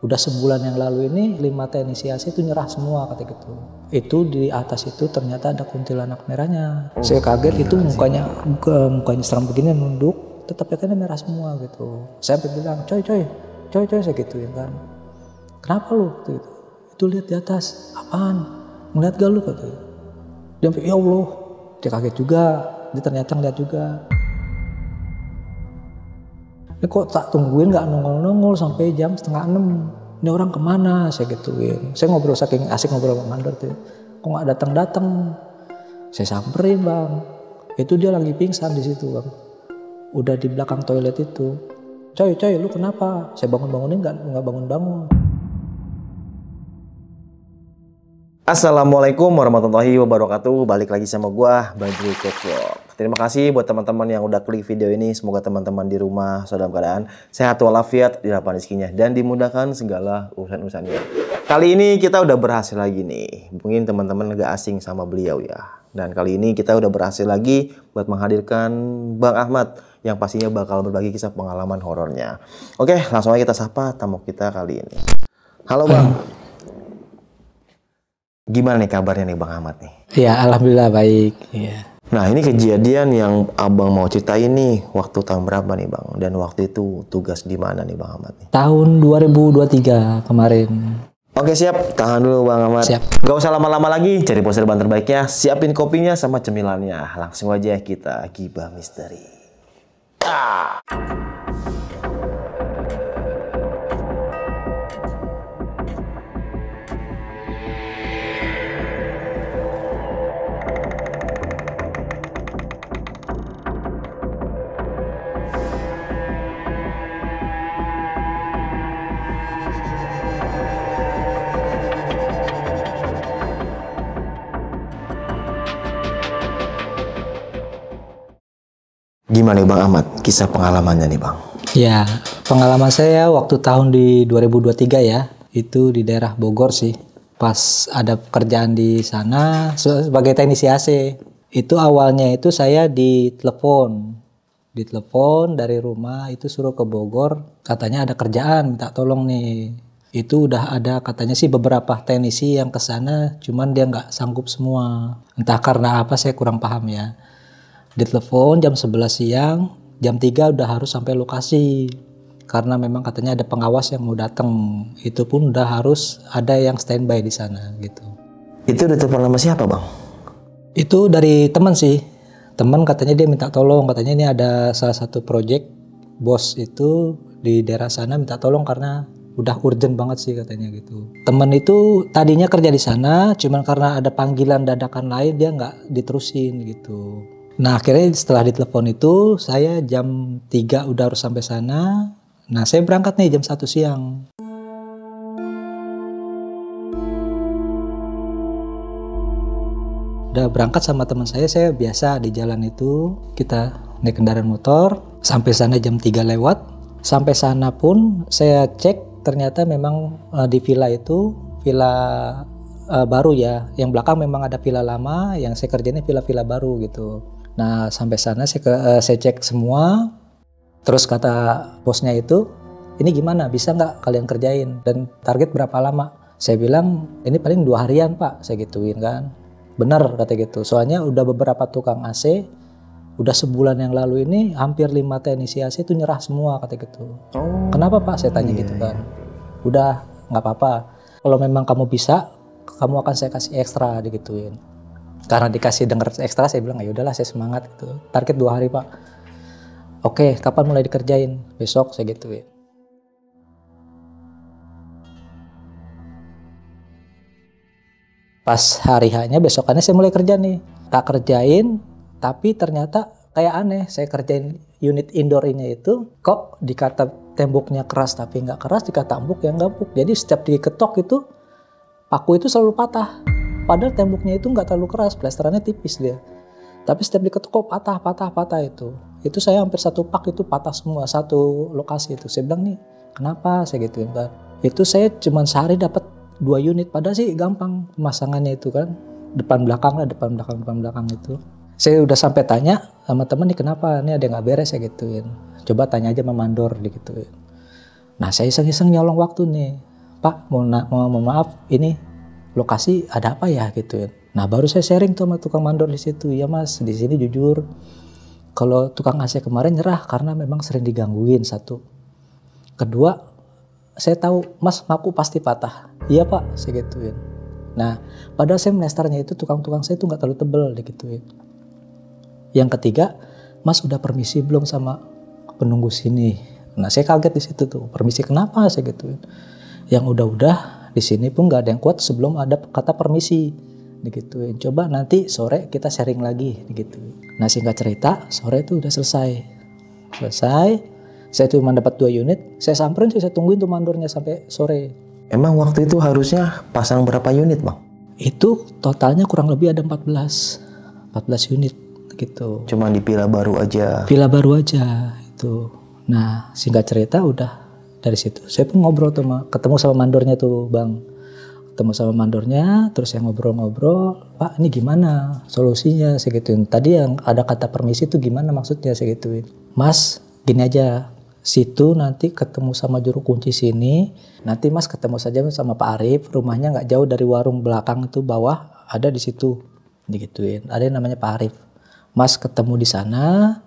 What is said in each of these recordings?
Udah sebulan yang lalu ini 5 teknisi AC itu nyerah semua kata gitu. Itu di atas itu ternyata ada kuntilanak merahnya. Saya kaget itu mukanya serem begini nunduk, tetap ya merah semua gitu. Saya bilang coy saya gituin kan. Kenapa lu gitu? Itu lihat di atas. Apaan? Ngeliat gak lu kata. Dia sampai ya Allah. Dia kaget juga. Dia ternyata ngeliat juga. Ini kok tak tungguin gak nongol-nongol sampai jam 5:30. Ini orang kemana? Saya gituin. Saya ngobrol saking asik ngobrol sama mandor tuh. Kok gak datang-datang? Saya samperin bang. Itu dia lagi pingsan di situ bang. Udah di belakang toilet itu. Coy lu kenapa? Saya bangun-bangunin gak bangun-bangun. Assalamualaikum warahmatullahi wabarakatuh. Balik lagi sama gua Badri Vlog. Terima kasih buat teman-teman yang udah klik video ini. Semoga teman-teman di rumah dalam keadaan sehat walafiat, dirapan rezekinya dan dimudahkan segala urusan-urusannya. Kali ini kita udah berhasil lagi nih. Mungkin teman-teman gak asing sama beliau ya. Dan kali ini kita udah berhasil lagi buat menghadirkan Bang Ahmad yang pastinya bakal berbagi kisah pengalaman horornya. Oke, langsung aja kita sapa tamu kita kali ini. Halo Bang. Gimana nih kabarnya nih Bang Ahmad nih? Ya alhamdulillah baik. Ya. Nah ini kejadian yang abang mau ceritain nih waktu tahun berapa nih Bang? Dan waktu itu tugas di mana nih Bang Ahmad nih? Tahun 2023 kemarin. Oke siap, tahan dulu Bang Ahmad. Siap. Gak usah lama-lama lagi, cari poster ban terbaiknya, siapin kopinya sama cemilannya. Langsung aja kita gibah misteri. Gimana nih Bang Ahmad, kisah pengalamannya nih Bang? Ya, pengalaman saya waktu tahun di 2023 ya, itu di daerah Bogor sih. Pas ada pekerjaan di sana sebagai teknisi AC. Itu awalnya itu saya ditelepon dari rumah itu suruh ke Bogor, katanya ada kerjaan, minta tolong nih. Itu udah ada katanya sih beberapa teknisi yang ke sana, cuman dia nggak sanggup semua. Entah karena apa saya kurang paham ya. Ditelepon jam 11 siang, jam 3 udah harus sampai lokasi. Karena memang katanya ada pengawas yang mau datang. Itu pun udah harus ada yang standby di sana gitu. Itu udah telepon sama siapa Bang? Itu dari teman sih. Teman katanya dia minta tolong, katanya ini ada salah satu project bos itu di daerah sana minta tolong karena udah urgent banget sih katanya gitu. Teman itu tadinya kerja di sana, cuman karena ada panggilan dadakan lain dia nggak diterusin gitu. Nah akhirnya setelah ditelepon itu saya jam 3 udah harus sampai sana. Nah saya berangkat nih jam 1 siang. Udah berangkat sama teman saya biasa di jalan itu kita naik kendaraan motor. Sampai sana jam 3 lewat. Sampai sana pun saya cek ternyata memang di villa itu villa baru ya. Yang belakang memang ada villa lama, yang saya kerjain villa-villa baru gitu. Nah sampai sana saya cek semua, terus kata bosnya itu, ini gimana bisa nggak kalian kerjain dan target berapa lama? Saya bilang ini paling 2 harian pak, saya gituin kan. Bener kata gitu, soalnya udah beberapa tukang AC, udah sebulan yang lalu ini hampir 5 teknisi AC itu nyerah semua kata gitu. Kenapa pak? Saya tanya gitu kan. Udah nggak apa-apa, kalau memang kamu bisa, kamu akan saya kasih ekstra digituin. Karena dikasih denger ekstra saya bilang ya udahlah saya semangat gitu. Target 2 hari pak. Oke, kapan mulai dikerjain? Besok saya gituin. Pas hari hanya besokannya saya mulai kerja nih. Tak kerjain, tapi ternyata kayak aneh. Saya kerjain unit indoor ini itu kok dikata temboknya keras tapi nggak keras, dikata empuk ya nggak empuk. Jadi setiap diketok itu paku itu selalu patah. Padahal temboknya itu nggak terlalu keras, plesterannya tipis dia. Tapi setiap diketok kok patah itu. Itu saya hampir 1 pak itu patah semua, satu lokasi itu. Saya bilang nih, kenapa? Saya gitu kan. Itu saya cuma sehari dapat 2 unit. Padahal sih gampang pemasangannya itu kan. Depan belakang itu. Saya udah sampai tanya sama temen nih kenapa? Ini ada nggak beres saya gituin. Coba tanya aja sama mandor digituin. Nah saya iseng-iseng nyolong waktu nih. Pak mohon maaf ini lokasi ada apa ya gitu. Nah baru saya sharing tuh sama tukang mandor di situ. Ya Mas, di sini jujur kalau tukang AC kemarin nyerah karena memang sering digangguin satu. Kedua, saya tahu Mas maku pasti patah. Iya Pak, saya gituin. Nah padahal saya menestarnya itu tukang-tukang saya itu nggak terlalu tebel digituin. Yang ketiga, Mas udah permisi belum sama penunggu sini? Nah saya kaget di situ tuh, permisi kenapa saya gituin. Yang udah-udah di sini pun nggak ada yang kuat sebelum ada kata permisi digituin. Coba nanti sore kita sharing lagi digituin. Nah singkat cerita, sore itu udah selesai. Saya cuma dapat 2 unit, saya samperin, saya tungguin tuh mandornya sampai sore. Emang waktu itu harusnya pasang berapa unit Bang? Itu totalnya kurang lebih ada 14 unit gitu. Cuma di villa baru aja. Villa baru aja itu. Nah singkat cerita udah dari situ. Saya pun ngobrol tuh ketemu sama mandornya tuh Bang. Ketemu sama mandornya, terus saya ngobrol-ngobrol, Pak ini gimana solusinya, saya gituin. Tadi yang ada kata permisi itu gimana maksudnya, saya gituin. Mas gini aja, situ nanti ketemu sama juru kunci sini, nanti Mas ketemu saja sama Pak Arif, rumahnya nggak jauh dari warung belakang itu bawah, ada di situ, digituin. Ada yang namanya Pak Arif. Mas ketemu di sana,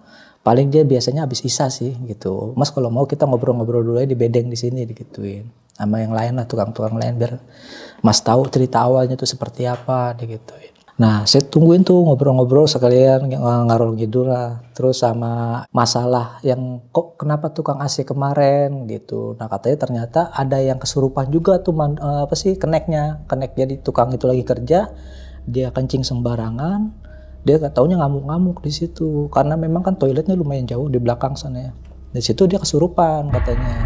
paling dia biasanya habis isya sih gitu. Mas kalau mau kita ngobrol-ngobrol dulu aja di bedeng di sini, digituin. Sama yang lain lah, tukang-tukang lain biar Mas tahu cerita awalnya tuh seperti apa digituin. Nah saya tungguin tuh ngobrol-ngobrol sekalian ngarol gitu lah. Terus sama masalah yang kok kenapa tukang AC kemarin gitu. Nah katanya ternyata ada yang kesurupan juga tuh keneknya. Kenek jadi tukang itu lagi kerja, dia kencing sembarangan, dia gak taunya ngamuk-ngamuk di situ. Karena memang kan toiletnya lumayan jauh di belakang sana ya. Di situ dia kesurupan katanya.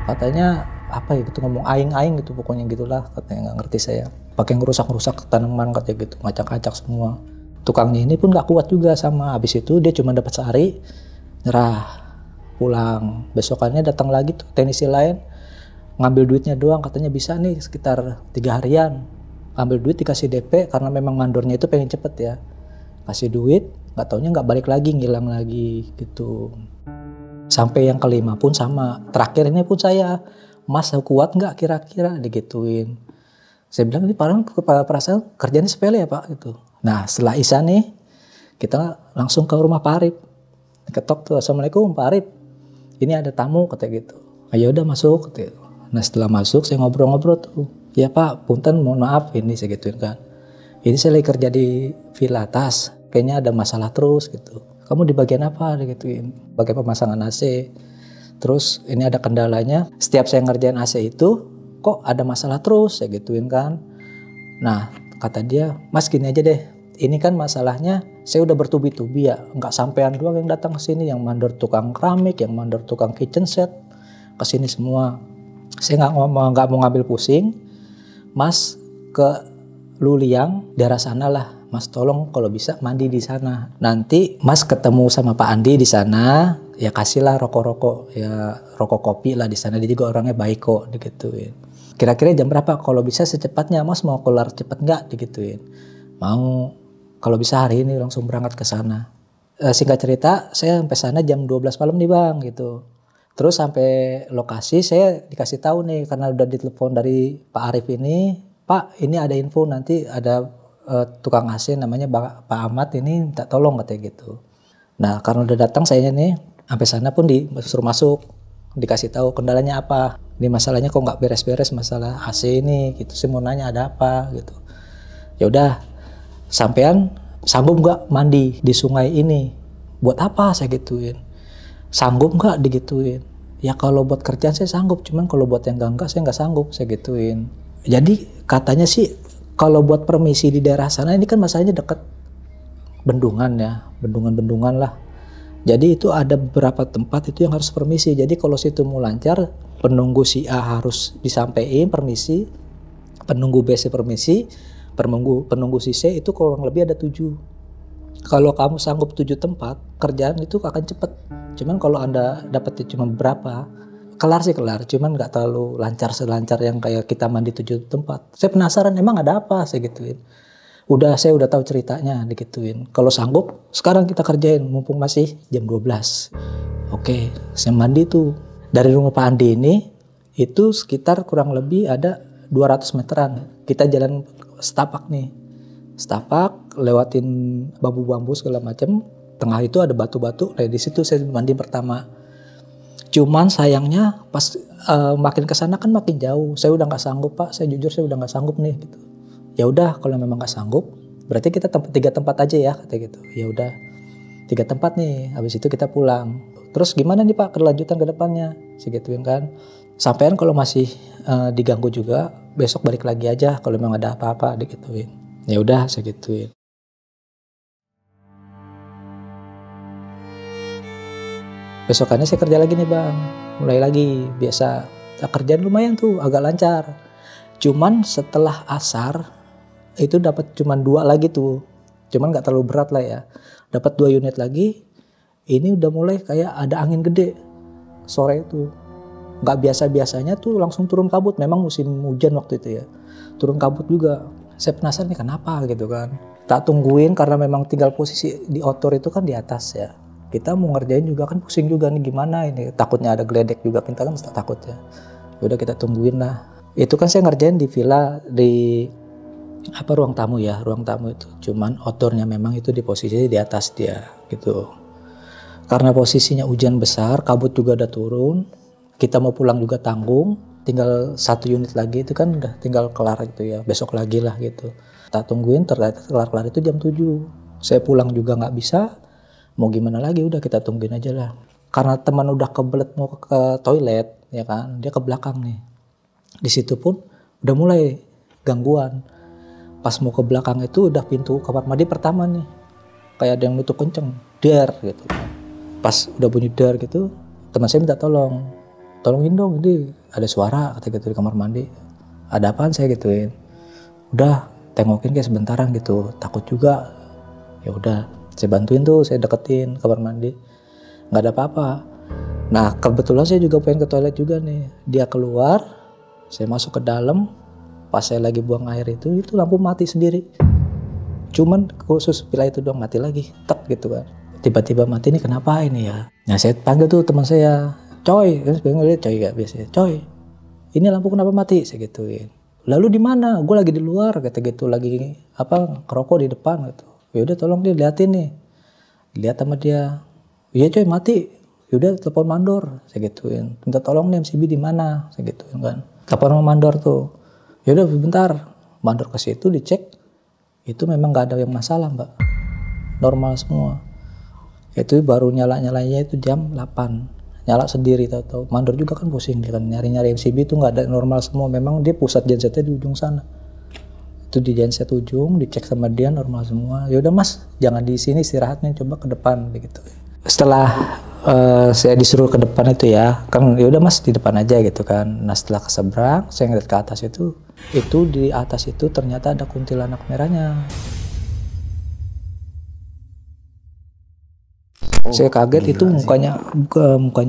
Katanya apa ya gitu, ngomong aing-aing gitu pokoknya gitulah katanya, nggak ngerti saya. Pakai ngerusak-rusak tanaman katanya gitu, ngacak-ngacak semua. Tukangnya ini pun nggak kuat juga sama. Habis itu dia cuma dapat sehari, nyerah, pulang. Besokannya datang lagi tuh teknisi lain, ngambil duitnya doang, katanya bisa nih sekitar 3 harian. Ambil duit dikasih DP karena memang mandornya itu pengen cepet ya. Kasih duit, nggak taunya nggak balik lagi, ngilang lagi gitu. Sampai yang kelima pun sama. Terakhir ini pun saya, Mas kuat nggak kira-kira digituin. Saya bilang ini perasaan kerjanya sepele ya Pak gitu. Nah setelah isya nih kita langsung ke rumah Pak Arif. Ketok tuh, Assalamualaikum Pak Arif. Ini ada tamu katanya gitu. Ayo udah masuk katanya. Nah setelah masuk saya ngobrol-ngobrol tuh. Ya Pak punten mohon maaf ini saya gituin kan. Ini saya lagi kerja di villa atas. Kayaknya ada masalah terus gitu. Kamu di bagian apa digituin. Bagian pemasangan AC. Terus ini ada kendalanya, setiap saya ngerjain AC itu kok ada masalah terus, saya gituin kan. Nah kata dia, Mas gini aja deh, ini kan masalahnya saya udah bertubi-tubi ya, nggak sampean doang yang datang ke sini, yang mandor tukang keramik, yang mandor tukang kitchen set, ke sini semua. Saya nggak mau ngambil pusing, Mas ke Luliang daerah sana lah. Mas tolong kalau bisa mandi di sana. Nanti Mas ketemu sama Pak Andi di sana, ya kasihlah rokok-rokok, ya rokok kopi lah di sana. Dia juga orangnya baik kok, digituin. Kira-kira jam berapa? Kalau bisa secepatnya, Mas mau keluar cepet nggak? Digituin. Mau. Kalau bisa hari ini langsung berangkat ke sana. Singkat cerita, saya sampai sana jam 12 malam nih Bang, gitu. Terus sampai lokasi saya dikasih tahu nih karena udah ditelepon dari Pak Arif ini, Pak ini ada info nanti ada tukang AC namanya Pak Ahmad ini minta tolong katanya gitu. Nah karena udah datang saya nih sampai sana pun disuruh masuk, dikasih tahu kendalanya apa. Ini masalahnya kok nggak beres-beres masalah AC ini gitu. Saya mau nanya ada apa gitu. Ya udah sampean sanggup nggak mandi di sungai ini? Buat apa saya gituin? Sanggup nggak digituin? Ya kalau buat kerjaan saya sanggup, cuman kalau buat yang enggak saya nggak sanggup saya gituin. Jadi katanya sih kalau buat permisi di daerah sana ini kan masalahnya dekat bendungan ya, bendungan-bendungan lah. Jadi itu ada beberapa tempat itu yang harus permisi. Jadi kalau situ mau lancar, penunggu si A harus disampaikan permisi, penunggu B permisi, penunggu si C itu kurang lebih ada 7. Kalau kamu sanggup 7 tempat, kerjaan itu akan cepet. Cuman kalau Anda dapetnya cuma berapa, kelar sih kelar, cuman nggak terlalu lancar selancar yang kayak kita mandi 7 tempat. Saya penasaran emang ada apa saya gituin. Saya udah tahu ceritanya digituin. Kalau sanggup sekarang kita kerjain mumpung masih jam 12. Oke, saya mandi tuh. Dari rumah Pak Andi Itu sekitar kurang lebih ada 200 meteran. Kita jalan setapak nih. Setapak, lewatin bambu-bambu segala macam. Tengah itu ada batu-batu. Nah di situ saya mandi pertama. Cuman sayangnya pas makin kesana kan makin jauh. Saya udah nggak sanggup Pak. Saya jujur saya udah nggak sanggup nih. Gitu. Ya udah kalau memang nggak sanggup, berarti kita 3 tempat aja ya kata gitu. Ya udah 3 tempat nih. Habis itu kita pulang. Terus gimana nih Pak kelanjutan ke depannya? Segituin kan. Sampean kalau masih diganggu juga, besok balik lagi aja kalau memang ada apa-apa digituin. Ya udah saya gituin. Besokannya saya kerja lagi nih Bang. Mulai lagi biasa. Kerjaan lumayan tuh, agak lancar. Cuman setelah asar itu dapat cuman 2 lagi tuh. Cuman nggak terlalu berat lah ya. Dapat 2 unit lagi. Ini udah mulai kayak ada angin gede sore itu. Nggak biasa-biasanya tuh langsung turun kabut. Memang musim hujan waktu itu ya. Turun kabut juga. Saya penasaran nih kenapa gitu kan. Tak tungguin karena memang tinggal posisi di outdoor itu kan di atas ya. Kita mau ngerjain juga kan pusing juga nih gimana ini. Takutnya ada geledek juga kita kan takut ya. Udah kita tungguin lah. Itu kan saya ngerjain di villa di ruang tamu ya. Ruang tamu itu. Cuman outdoornya memang itu di posisi di atas dia gitu. Karena posisinya hujan besar, kabut juga udah turun. Kita mau pulang juga tanggung, tinggal 1 unit lagi itu kan udah tinggal kelar gitu ya, besok lagi lah gitu. Tak tungguin ternyata kelar-kelar itu jam 7. Saya pulang juga nggak bisa, mau gimana lagi udah kita tungguin aja lah. Karena teman udah kebelet mau ke toilet ya kan, dia ke belakang nih. Di situ pun udah mulai gangguan. Pas mau ke belakang itu udah pintu kamar mandi pertama nih, kayak ada yang nutup kenceng, der gitu. Pas udah bunyi der gitu, teman saya minta tolongin dong, ini ada suara kata gitu di kamar mandi. Ada apaan saya gituin. Udah tengokin kayak sebentaran gitu, takut juga. Ya udah saya bantuin tuh, saya deketin kamar mandi. Nggak ada apa-apa. Nah kebetulan saya juga pengen ke toilet juga nih. Dia keluar, saya masuk ke dalam. Pas saya lagi buang air itu lampu mati sendiri. Cuman khusus villa itu doang mati lagi, tek gitu kan. Tiba-tiba mati ini kenapa ini ya. Nah saya panggil tuh teman saya. Coy, kan sebenarnya ngeliat coy gak biasanya. Coy, ini lampu kenapa mati? Saya gituin. Lalu di mana? Gue lagi di luar, kata gitu, lagi ngerokok di depan gitu. Ya udah tolong dia liatin nih. Lihat sama dia. Iya coy mati. Ya udah telepon mandor, saya gituin. Minta tolong nih MCB di mana? Saya gituin kan. Telepon sama mandor tuh. Ya udah bentar. Mandor ke situ dicek. Itu memang nggak ada yang masalah mbak. Normal semua. Itu baru nyala-nyalanya itu jam 8. Nyala sendiri tahu-tahu. Mandor juga kan pusing dia kan nyari-nyari MCB itu nggak ada normal semua. Memang dia pusat gensetnya di ujung sana. Itu di genset ujung dicek sama dia normal semua. Ya udah mas, jangan di sini istirahatnya, coba ke depan begitu. Setelah saya disuruh ke depan itu ya, kan ya udah mas di depan aja gitu kan. Nah setelah ke seberang, saya ngeliat ke atas itu di atas itu ternyata ada kuntilanak merahnya. Saya kaget itu mukanya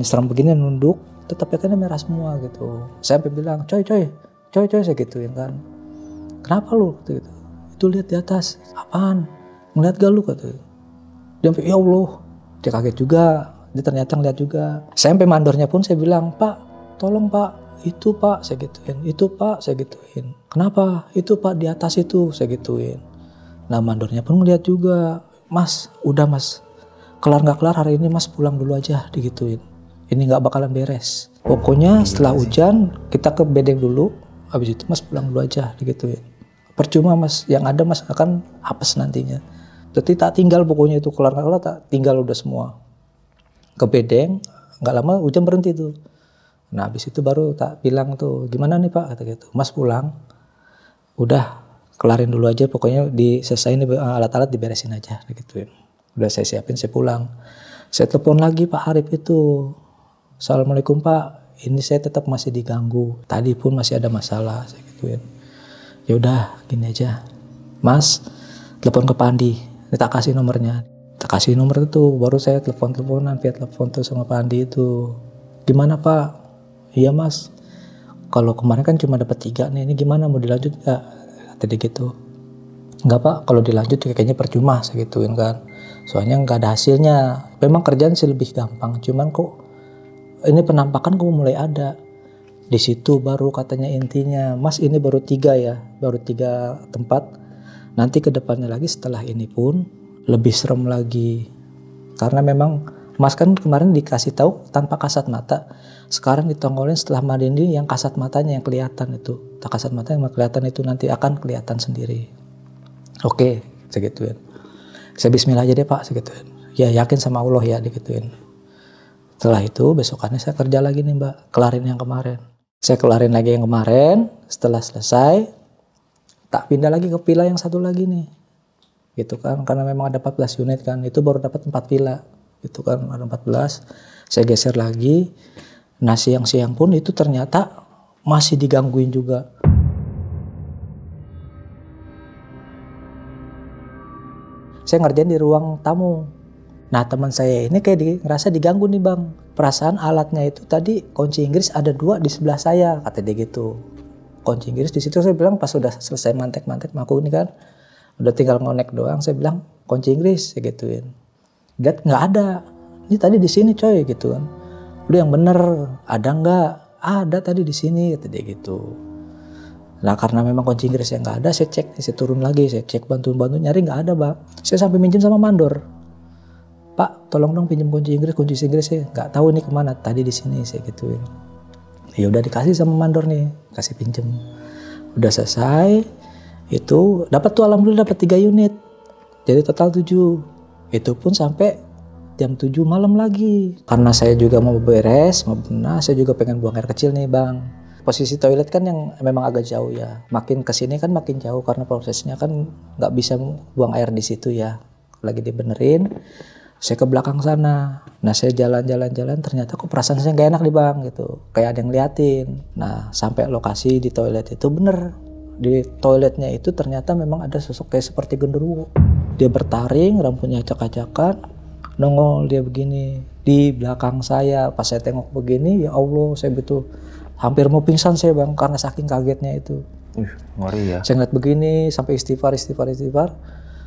seram begini nunduk, tetap kan merah semua gitu. Saya sampai bilang, coy saya gituin kan. Kenapa lu? Gitu. Itu lihat di atas, apaan? Ngeliat gak lu? Kata. Dia sampai, ya Allah, dia kaget juga. Dia ternyata ngeliat juga. Saya sampai mandornya pun saya bilang, Pak, tolong Pak, itu Pak, saya gituin. Itu Pak, saya gituin. Kenapa? Itu Pak di atas itu, saya gituin. Nah mandornya pun ngeliat juga, Mas, udah Mas. Kelar gak kelar hari ini mas pulang dulu aja digituin. Ini gak bakalan beres. Pokoknya setelah hujan kita ke bedeng dulu. Habis itu mas pulang dulu aja digituin. Percuma mas, yang ada mas akan apes nantinya. Jadi tak tinggal pokoknya itu kelar gak kelar tak tinggal udah semua. Ke bedeng, gak lama hujan berhenti tuh. Nah habis itu baru tak bilang tuh gimana nih pak kata gitu. Mas pulang, udah kelarin dulu aja pokoknya diselesain alat-alat diberesin aja digituin. Udah saya siapin, saya pulang. Saya telepon lagi Pak Arif itu. Assalamualaikum Pak, ini saya tetap masih diganggu. Tadi pun masih ada masalah, saya gituin. Ya udah, gini aja. Mas, telepon ke Pandi. Tak kasih nomornya. Tak kasih nomor itu, baru saya teleponan via telepon tuh sama Pandi itu. Gimana Pak? Iya Mas. Kalau kemarin kan cuma dapat 3 nih, ini gimana mau dilanjut nggak? Tadi gitu. Enggak Pak, kalau dilanjut kayaknya percuma, saya gituin kan. Soalnya nggak ada hasilnya. Memang kerjaan sih lebih gampang, cuman kok ini penampakan kok mulai ada. Di situ baru katanya intinya, Mas ini baru 3 ya, baru 3 tempat. Nanti ke depannya lagi setelah ini pun lebih serem lagi. Karena memang Mas kan kemarin dikasih tahu tanpa kasat mata. Sekarang ditongolin setelah mandi ini yang kasat matanya yang kelihatan itu. Kasat mata yang kelihatan itu nanti akan kelihatan sendiri. Oke, saya gituin. Saya bismillah aja deh Pak, saya gituin. Ya yakin sama Allah ya, digituin. Setelah itu besokannya saya kerja lagi nih Mbak, kelarin yang kemarin. Saya kelarin lagi yang kemarin, setelah selesai tak pindah lagi ke villa yang satu lagi nih. Gitu kan, karena memang ada 14 unit kan, itu baru dapat 4 villa. Gitu kan, ada 14. Saya geser lagi. Nah, siang-siang pun itu ternyata masih digangguin juga. Saya ngerjain di ruang tamu. Nah, teman saya ini kayak ngerasa diganggu nih Bang. Perasaan alatnya itu tadi kunci Inggris ada 2 di sebelah saya, kata dia gitu. Kunci Inggris di situ saya bilang pas sudah selesai mantek-mantek aku ini kan, udah tinggal ngonek doang, saya bilang kunci Inggris, saya gituin. Lihat nggak ada. Ini tadi di sini coy gitu kan. Udah yang bener, ada nggak? Ada tadi di sini, kata dia gitu. Nah karena memang kunci Inggris yang nggak ada, saya cek, saya turun lagi, saya cek bantu-bantu nyari nggak ada Bang. Saya sampai minjem sama mandor. Pak, tolong dong pinjam kunci Inggris saya nggak tahu nih kemana. Tadi di sini saya gituin. Ya udah dikasih sama mandor nih, kasih pinjem. Udah selesai, itu dapat tuh alhamdulillah dapat 3 unit. Jadi total 7. Itu pun sampai jam 7 malam lagi. Karena saya juga mau beres, mau benar, saya juga pengen buang air kecil nih Bang. Posisi toilet kan yang memang agak jauh ya. Makin kesini kan makin jauh karena prosesnya kan nggak bisa buang air di situ ya. Lagi dibenerin. Saya ke belakang sana. Nah saya jalan-jalan ternyata kok perasaan saya gak enak nih Bang gitu. Kayak ada yang liatin. Nah sampai lokasi di toilet itu bener. Di toiletnya itu ternyata memang ada sosok kayak seperti genderuwo. Dia bertaring, rambutnya acak-acakan. Nongol dia begini. Di belakang saya pas saya tengok begini ya Allah saya betul. Hampir mau pingsan saya Bang karena saking kagetnya itu. Ngeri ya. Saya ngeliat begini sampai istighfar.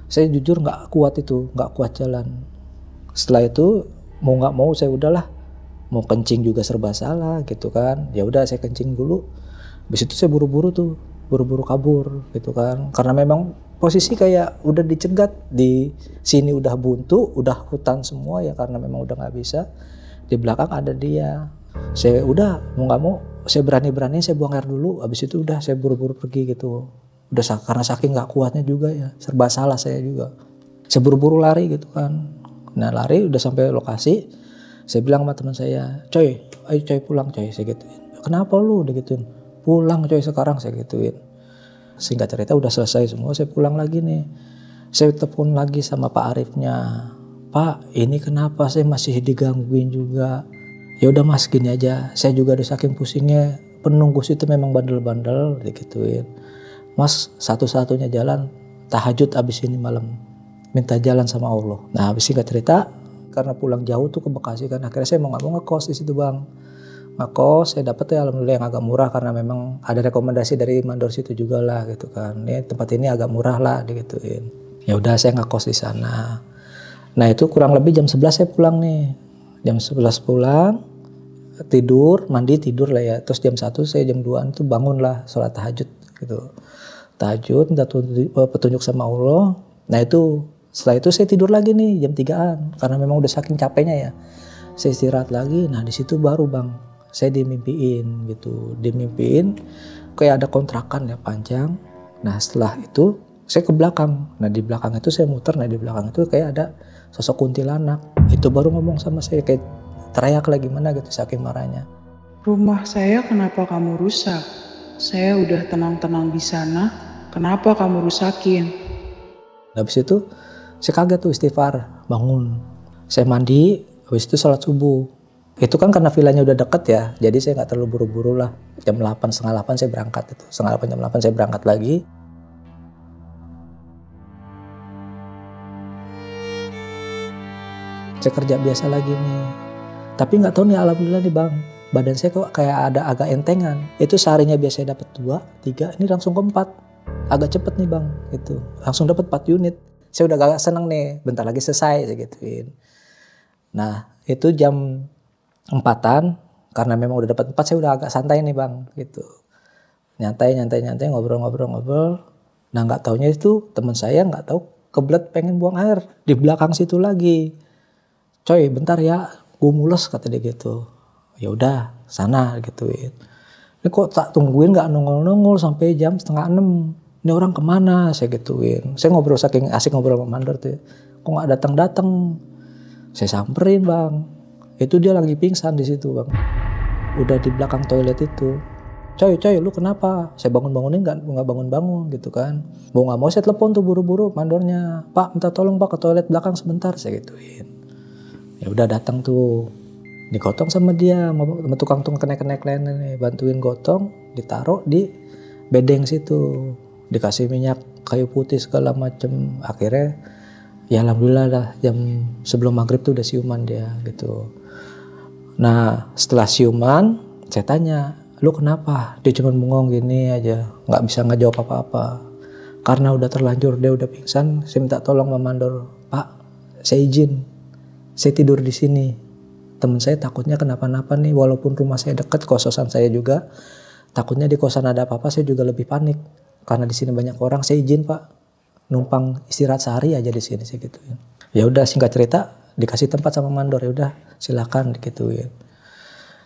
Saya jujur gak kuat itu, gak kuat jalan. Setelah itu mau nggak mau saya udahlah, mau kencing juga serba salah gitu kan. Ya udah saya kencing dulu. Habis itu saya buru-buru kabur gitu kan. Karena memang posisi kayak udah dicegat di sini udah buntu, udah hutan semua ya karena memang udah nggak bisa. Di belakang ada dia. Saya udah mau nggak mau saya berani saya buang air dulu. Habis itu udah saya buru-buru pergi gitu. Udah karena saking nggak kuatnya juga ya, serba salah saya juga. Saya buru-buru lari gitu kan. Nah lari udah sampai lokasi, saya bilang sama teman saya, coy, ayo coy pulang coy, saya gituin. Kenapa lu udah gituin? Pulang coy sekarang, saya gituin. Singkat cerita udah selesai semua, saya pulang lagi nih. Saya telepon lagi sama Pak Arifnya, Pak ini kenapa saya masih digangguin juga. Ya udah Mas gini aja, saya juga udah saking pusingnya, penunggu situ memang bandel-bandel, digituin. Mas satu-satunya jalan tahajud abis ini malam. Minta jalan sama Allah. Nah habis singkat cerita karena pulang jauh tuh ke Bekasi kan akhirnya saya mau nggak mau ngekos di situ Bang. Ngekos saya dapet ya alhamdulillah yang agak murah karena memang ada rekomendasi dari mandor situ juga lah gitu kan. Ini tempat ini agak murah lah digituin. Ya udah saya ngekos di sana. Nah itu kurang lebih jam 11 saya pulang nih. Jam 11 pulang tidur, mandi tidur lah ya. Terus jam 1 saya jam 2 itu bangun lah sholat tahajud gitu. Tahajud minta petunjuk sama Allah. Nah itu setelah itu saya tidur lagi nih jam 3-an karena memang udah saking capeknya ya. Saya istirahat lagi. Nah di situ baru Bang saya dimimpiin gitu. Dimimpiin kayak ada kontrakan ya panjang. Nah setelah itu saya ke belakang. Nah di belakang itu saya muter. Nah di belakang itu kayak ada sosok kuntilanak. Itu baru ngomong sama saya kayak teriak lah gimana gitu saking marahnya. Rumah saya kenapa kamu rusak? Saya udah tenang-tenang di sana. Kenapa kamu rusakin? Habis itu saya kaget tuh istighfar, bangun. Saya mandi, habis itu sholat subuh. Itu kan karena villanya udah deket ya, jadi saya nggak terlalu buru-buru lah. Jam 8, setengah 8 saya berangkat itu. Setengah 8, jam 8 saya berangkat lagi. Saya kerja biasa lagi nih. Tapi nggak tahu nih alhamdulillah nih Bang. Badan saya kok kayak ada agak entengan. Itu seharinya biasanya dapat 2, 3, ini langsung ke 4. Agak cepet nih Bang, gitu. Langsung dapat 4 unit. Saya udah agak seneng nih, bentar lagi selesai saya gituin. Nah itu jam 4-an Karena memang udah dapat 4, saya udah agak santai nih bang gitu. Nyantai ngobrol. Nah nggak taunya itu teman saya nggak tahu kebelet pengen buang air di belakang situ lagi. Coy bentar ya, gue mules kata dia gitu. Ya udah sana gituin. Ini kok tak tungguin nggak nongol sampai jam 5:30. Ini orang kemana? Saya gituin. Saya ngobrol saking asik ngobrol sama mandor tuh. Kok nggak datang? Saya samperin bang. Itu dia lagi pingsan di situ bang. Udah di belakang toilet itu. Coy lu kenapa? Saya bangunin nggak bangun gitu kan. Mau nggak mau saya telepon tuh buru-buru mandornya. Pak minta tolong pak ke toilet belakang sebentar saya gituin. Ya udah datang tuh. Digotong sama dia sama tukang kenek lainnya nih, bantuin gotong, ditaruh di bedeng situ. Dikasih minyak kayu putih segala macem. Akhirnya ya alhamdulillah lah jam sebelum maghrib tuh udah siuman dia gitu. Nah setelah siuman saya tanya, lu kenapa? Dia cuma bengong gini aja, nggak bisa ngejawab apa-apa. Karena udah terlanjur, dia udah pingsan. Saya minta tolong sama mandor, Pak, saya izin, saya tidur di sini. Temen saya takutnya kenapa-napa nih, walaupun rumah saya dekat, kosan saya juga. Takutnya di kosan ada apa-apa, saya juga lebih panik. Karena di sini banyak orang, saya izin Pak, numpang istirahat sehari aja di sini, saya gituin. Ya udah singkat cerita, dikasih tempat sama mandor, ya udah silakan digituin.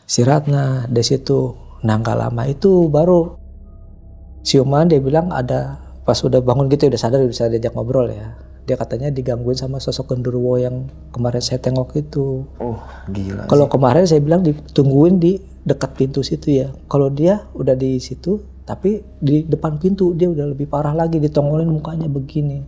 Istirahat nah di situ. Nah nggak lama itu baru siuman, dia bilang ada pas udah bangun gitu udah sadar bisa diajak ngobrol ya. Dia katanya digangguin sama sosok genderuwo yang kemarin saya tengok itu. Oh gila. Kalau kemarin saya bilang ditungguin di dekat pintu situ ya. Kalau dia udah di situ tapi di depan pintu dia udah lebih parah lagi, ditongolin mukanya begini.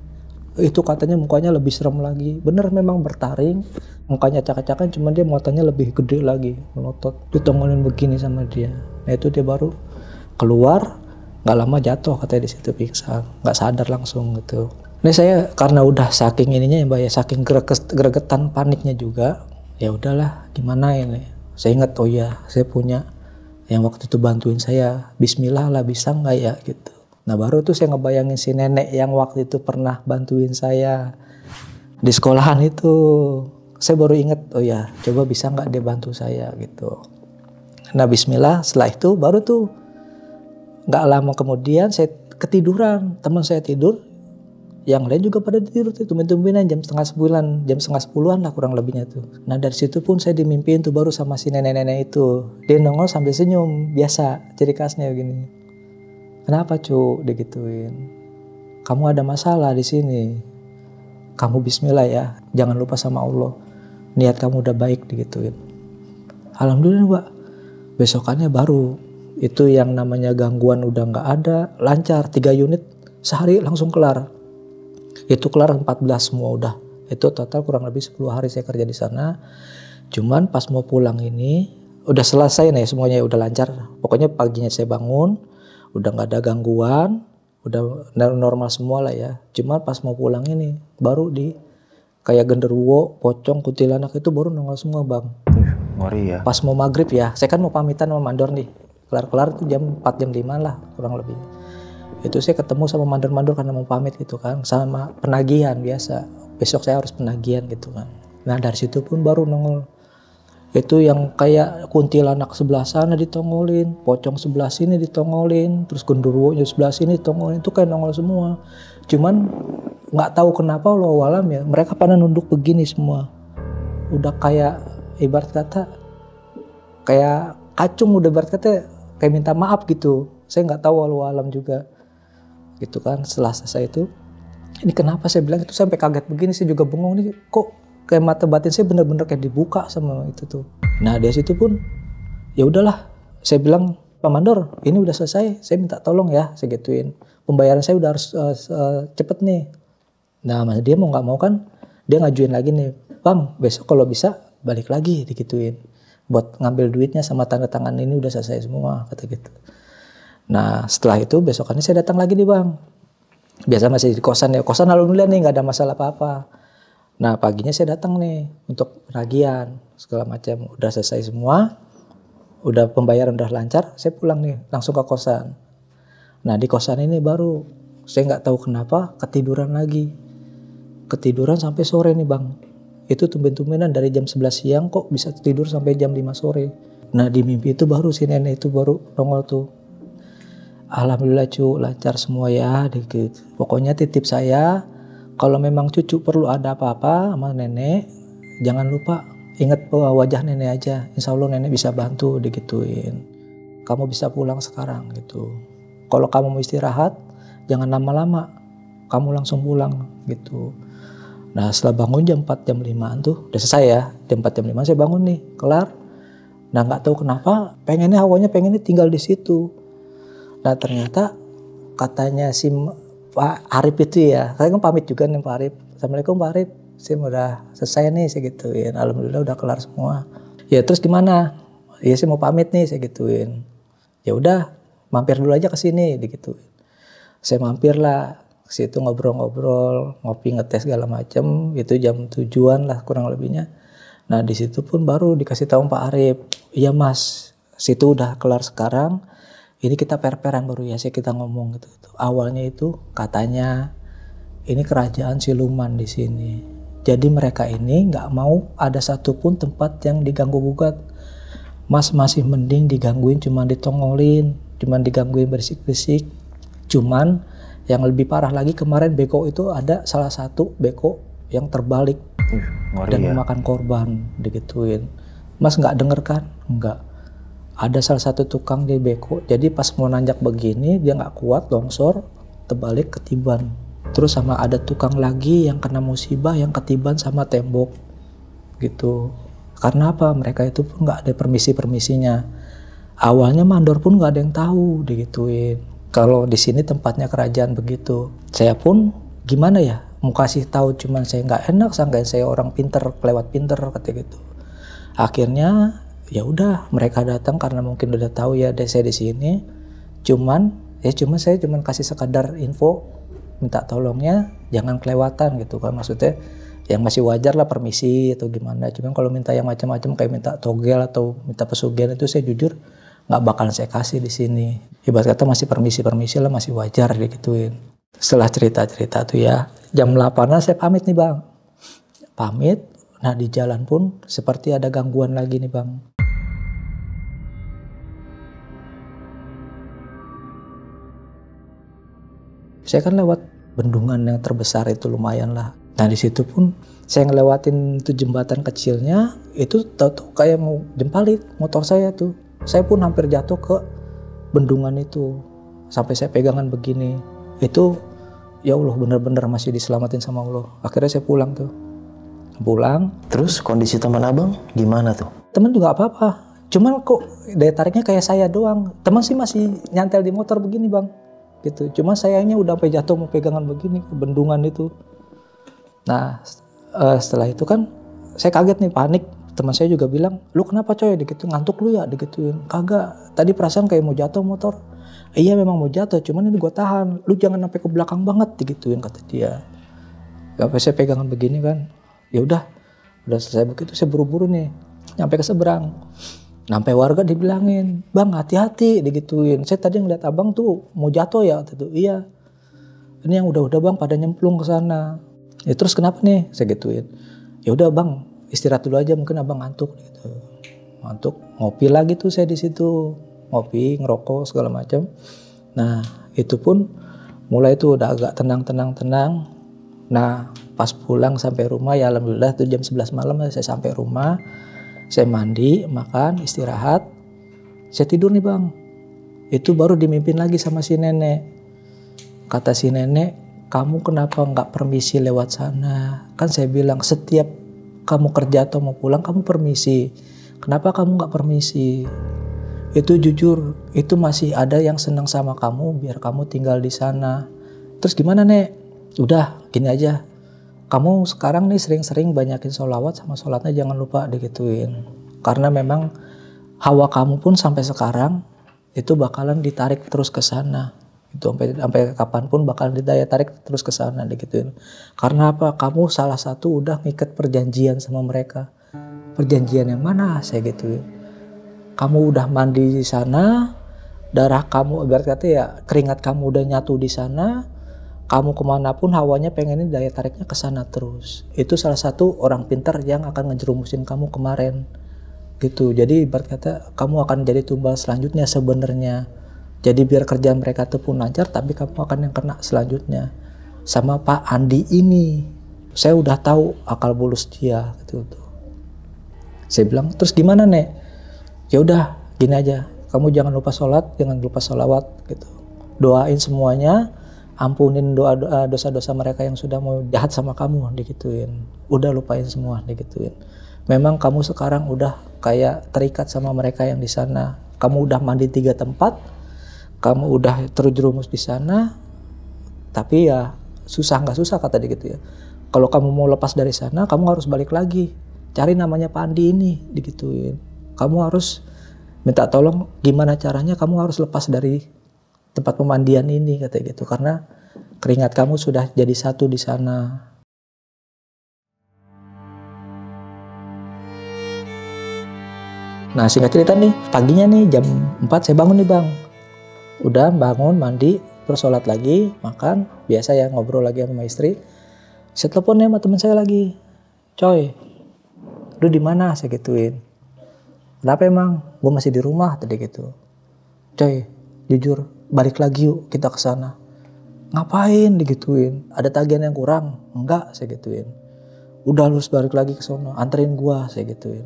Itu katanya mukanya lebih serem lagi. Bener memang bertaring, mukanya acak-acakan, cuman dia matanya lebih gede lagi, melotot. Ditongolin begini sama dia. Nah itu dia baru keluar, nggak lama jatuh katanya di situ pingsan, nggak sadar langsung gitu. Ini saya karena udah saking ininya ya mbak ya, saking gregetan paniknya juga, ya udahlah gimana ini. Saya ingat oh ya saya punya yang waktu itu bantuin saya, Bismillah lah bisa nggak ya gitu. Nah baru tuh saya ngebayangin si nenek yang waktu itu pernah bantuin saya di sekolahan itu. Saya baru inget, oh ya coba bisa nggak dia bantu saya gitu. Nah bismillah setelah itu baru tuh nggak lama kemudian saya ketiduran. Teman saya tidur, yang lain juga pada tidur tuh tumben-tumbenan jam 9:30-an lah kurang lebihnya tuh. Nah dari situ pun saya dimimpiin tuh baru sama si nenek-nenek itu. Dia nongol sambil senyum, biasa ciri khasnya begini. Kenapa cu? Digituin. Kamu ada masalah di sini. Kamu bismillah ya. Jangan lupa sama Allah. Niat kamu udah baik digituin. Alhamdulillah Mbak. Besokannya baru. Itu yang namanya gangguan udah gak ada. Lancar 3 unit. Sehari langsung kelar. Itu kelar 14 semua udah. Itu total kurang lebih 10 hari saya kerja di sana. Cuman pas mau pulang ini. Udah selesai nih semuanya udah lancar. Pokoknya paginya saya bangun. Udah gak ada gangguan, udah normal semua lah ya. Cuma pas mau pulang ini, baru di kayak genderuwo, pocong, kuntilanak itu baru nongol semua bang. Ngeri ya. Pas mau maghrib ya, saya kan mau pamitan sama mandor nih. Kelar-kelar tuh jam 4, jam 5 lah kurang lebih. Itu saya ketemu sama mandor-mandor karena mau pamit gitu kan. Sama penagihan biasa, besok saya harus penagihan gitu kan. Nah dari situ pun baru nongol. Itu yang kayak kuntilanak sebelah sana ditongolin, pocong sebelah sini ditongolin, terus genderuwonya sebelah sini ditongolin, itu kayak nongol semua. Cuman nggak tahu kenapa Allahu alam ya, mereka pada nunduk begini semua. Udah kayak ibarat kata kayak kacung, udah ibarat kata kayak minta maaf gitu. Saya nggak tahu Allahu alam juga. Gitu kan setelah selesai itu, ini kenapa saya bilang itu sampai kaget begini, saya juga bengong nih kok. Kayak mata batin saya bener-bener kayak dibuka sama itu tuh. Nah dari situ pun ya udahlah. Saya bilang Pak Mandor ini udah selesai. Saya minta tolong ya saya gituin. Pembayaran saya udah harus cepet nih. Nah mas dia mau nggak mau kan dia ngajuin lagi nih. Bang besok kalau bisa balik lagi digituin. Buat ngambil duitnya sama tanda tangan ini udah selesai semua kata gitu. Nah setelah itu besokannya saya datang lagi nih bang. Biasa masih di kosan ya. Kosan alhamdulillah nih nggak ada masalah apa-apa. Nah paginya saya datang nih untuk penagihan segala macam udah selesai semua, udah pembayaran udah lancar, saya pulang nih langsung ke kosan. Nah di kosan ini baru saya nggak tahu kenapa ketiduran lagi, ketiduran sampai sore nih bang. Itu tumben-tumbenan dari jam 11 siang kok bisa tidur sampai jam 5 sore. Nah di mimpi itu baru si nenek itu baru nongol tuh. Alhamdulillah cu, lancar semua ya dikit. Pokoknya titip saya, kalau memang cucu perlu ada apa-apa sama nenek, jangan lupa ingat wajah nenek aja. Insya Allah nenek bisa bantu digituin. Kamu bisa pulang sekarang gitu. Kalau kamu mau istirahat, jangan lama-lama. Kamu langsung pulang gitu. Nah setelah bangun jam 4 jam 5 tuh, udah selesai ya. Jam 4 jam 5 saya bangun nih, kelar. Nah nggak tahu kenapa pengennya tinggal di situ. Nah ternyata katanya si Pak Arif itu ya, saya kan pamit juga nih Pak Arif. Assalamualaikum Pak Arif, saya udah selesai nih saya gituin. Alhamdulillah udah kelar semua. Ya terus gimana? Ya saya mau pamit nih saya gituin. Ya udah mampir dulu aja ke sini digituin. Saya mampir lah ke situ ngobrol-ngobrol, ngopi ngetes segala macam. Itu jam 7-an lah kurang lebihnya. Nah di situ pun baru dikasih tahu Pak Arif, iya Mas, situ udah kelar sekarang. Ini kita per-peran baru ya, kita ngomong gitu. Awalnya itu katanya ini kerajaan siluman di sini. Jadi mereka ini nggak mau ada satupun tempat yang diganggu gugat. Mas masih mending digangguin, cuman ditongolin, cuman digangguin berisik-berisik. Cuman yang lebih parah lagi kemarin beko itu ada salah satu beko yang terbalik dan memakan korban digituin. Mas nggak denger kan? Nggak. Ada salah satu tukang di beko, jadi pas mau nanjak begini dia nggak kuat, longsor, terbalik ketiban. Terus sama ada tukang lagi yang kena musibah yang ketiban sama tembok gitu. Karena apa? Mereka itu pun nggak ada permisi-permisinya. Awalnya mandor pun nggak ada yang tahu digituin. Kalau di sini tempatnya kerajaan begitu. Saya pun gimana ya? Mau kasih tahu cuman saya nggak enak, sangkain saya orang pinter, kelewat pinter kata gitu. Akhirnya ya udah mereka datang karena mungkin udah tahu ya saya di sini. Cuman saya kasih sekadar info, minta tolongnya jangan kelewatan gitu kan, maksudnya yang masih wajar lah permisi atau gimana. Cuman kalau minta yang macam-macam kayak minta togel atau minta pesugihan itu saya jujur nggak bakalan saya kasih di sini. Ibarat kata masih permisi lah, masih wajar digituin. Setelah cerita tuh ya jam 8-an saya pamit nih Bang. Pamit. Nah di jalan pun seperti ada gangguan lagi nih Bang. Saya kan lewat bendungan yang terbesar itu lumayan lah. Nah di situ pun saya ngelewatin itu jembatan kecilnya, itu tahu kayak mau jempalik motor saya tuh. Saya pun hampir jatuh ke bendungan itu sampai saya pegangan begini. Itu ya Allah bener-bener masih diselamatin sama Allah. Akhirnya saya pulang tuh. Pulang. Terus kondisi teman abang gimana tuh? Teman juga apa-apa. Cuman kok daya tariknya kayak saya doang. Teman sih masih nyantel di motor begini Bang. Gitu. Cuma sayangnya udah sampai jatuh mau pegangan begini ke bendungan itu. Nah setelah itu kan saya kaget nih, panik. Teman saya juga bilang, lu kenapa coy gitu, ngantuk lu ya digituin. Kagak, tadi perasaan kayak mau jatuh motor. Iya memang mau jatuh, cuman ini gue tahan. Lu jangan sampai ke belakang banget digituin kata dia. Sampai saya pegangan begini kan. Ya udah selesai begitu saya buru-buru nih nyampe ke seberang. Sampai warga dibilangin, Bang hati-hati digituin. Saya tadi ngeliat abang tuh mau jatuh ya waktu itu. Iya. Ini yang udah Bang pada nyemplung ke sana. Ya terus kenapa nih? Saya gituin. Ya udah Bang, istirahat dulu aja, mungkin abang ngantuk gitu. Ngantuk, ngopi lagi tuh saya di situ. Ngopi, ngerokok segala macam. Nah, itu pun mulai tuh udah agak tenang. Nah, pas pulang sampai rumah ya alhamdulillah tuh jam 11 malam saya sampai rumah. Saya mandi, makan, istirahat. Saya tidur nih Bang. Itu baru dimimpin lagi sama si nenek. Kata si nenek, kamu kenapa nggak permisi lewat sana? Kan saya bilang setiap kamu kerja atau mau pulang kamu permisi. Kenapa kamu nggak permisi? Itu jujur, itu masih ada yang senang sama kamu biar kamu tinggal di sana. Terus gimana Nek? Udah gini aja. Kamu sekarang nih sering-sering banyakin sholawat sama sholatnya jangan lupa digituin. Karena memang hawa kamu pun sampai sekarang itu bakalan ditarik terus ke sana. Itu sampai kapanpun bakalan didaya tarik terus ke sana digituin. Karena apa? Kamu salah satu udah ngikat perjanjian sama mereka. Perjanjian yang mana? Saya gituin. Kamu udah mandi di sana, darah kamu ibarat kata ya keringat kamu udah nyatu di sana. Kamu kemanapun hawanya pengennya daya tariknya ke sana terus. Itu salah satu orang pintar yang akan ngejerumusin kamu kemarin. gitu. Jadi ibarat kata kamu akan jadi tumbal selanjutnya sebenarnya. Jadi biar kerjaan mereka tuh pun lancar, tapi kamu akan yang kena selanjutnya. Sama Pak Andi ini, saya udah tahu akal bulus dia gitu tuh. Saya bilang, terus gimana Nek? Ya udah gini aja, kamu jangan lupa sholat, jangan lupa sholawat gitu. Doain semuanya, ampunin dosa-dosa mereka yang sudah mau jahat sama kamu, digituin. Udah lupain semua, digituin. Memang kamu sekarang udah kayak terikat sama mereka yang di sana. Kamu udah mandi 3 tempat, kamu udah terjerumus di sana, tapi ya susah nggak susah kata dia gitu ya. Kalau kamu mau lepas dari sana, kamu harus balik lagi. Cari namanya Pak Andi ini, digituin. Kamu harus minta tolong gimana caranya kamu harus lepas dari tempat pemandian ini, kata gitu. Karena keringat kamu sudah jadi satu di sana. Nah singkat cerita nih, paginya nih jam 4 saya bangun nih Bang. Udah bangun, mandi, terus sholat lagi, makan. Biasa ya ngobrol lagi sama istri. Saya telepon sama teman saya lagi. Coy, lu di mana? Saya gituin. Kenapa emang? Gue masih di rumah tadi gitu. Coy, jujur, balik lagi yuk kita ke sana. Ngapain digituin? Ada tagihan yang kurang? Enggak, saya gituin. Udah lu balik lagi ke sono, anterin gua, saya gituin.